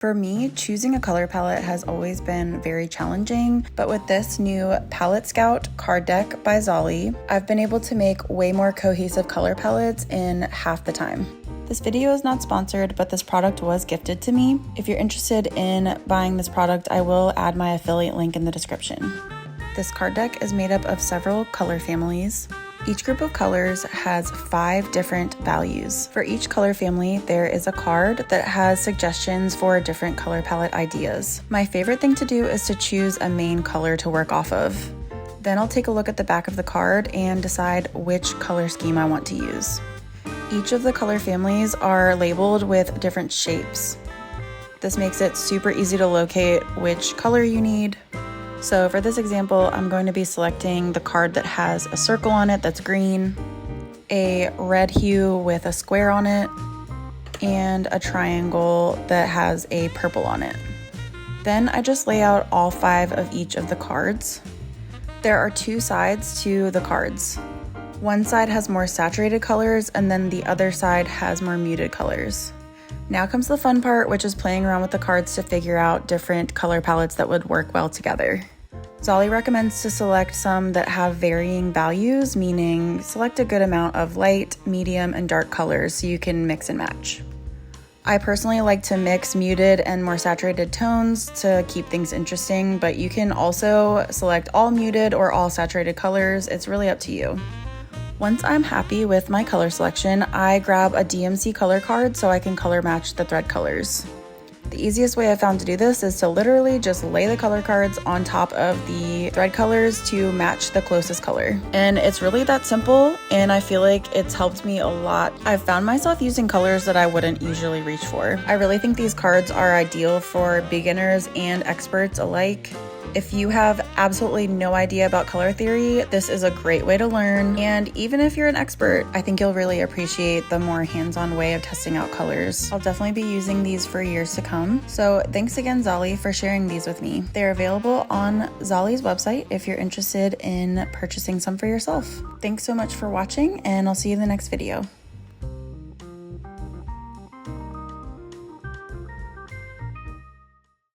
For me, choosing a color palette has always been very challenging, but with this new Palette Scout card deck by Zolly, I've been able to make way more cohesive color palettes in half the time. This video is not sponsored, but this product was gifted to me. If you're interested in buying this product, I will add my affiliate link in the description. This card deck is made up of several color families. Each group of colors has 5 different values. For each color family, there is a card that has suggestions for different color palette ideas. My favorite thing to do is to choose a main color to work off of. Then I'll take a look at the back of the card and decide which color scheme I want to use. Each of the color families are labeled with different shapes. This makes it super easy to locate which color you need. So for this example, I'm going to be selecting the card that has a circle on it that's green, a red hue with a square on it, and a triangle that has a purple on it. Then I just lay out all 5 of each of the cards. There are 2 sides to the cards. One side has more saturated colors, and then the other side has more muted colors. Now comes the fun part, which is playing around with the cards to figure out different color palettes that would work well together. Zolly recommends to select some that have varying values, meaning select a good amount of light, medium, and dark colors so you can mix and match. I personally like to mix muted and more saturated tones to keep things interesting, but you can also select all muted or all saturated colors. It's really up to you. Once I'm happy with my color selection, I grab a DMC color card so I can color match the thread colors. The easiest way I found to do this is to literally just lay the color cards on top of the thread colors to match the closest color. And it's really that simple, and I feel like it's helped me a lot. I've found myself using colors that I wouldn't usually reach for. I really think these cards are ideal for beginners and experts alike. If you have absolutely no idea about color theory, this is a great way to learn. And even if you're an expert, I think you'll really appreciate the more hands-on way of testing out colors. I'll definitely be using these for years to come. So thanks again, Zolly, for sharing these with me. They're available on Zolly's website if you're interested in purchasing some for yourself. Thanks so much for watching, and I'll see you in the next video.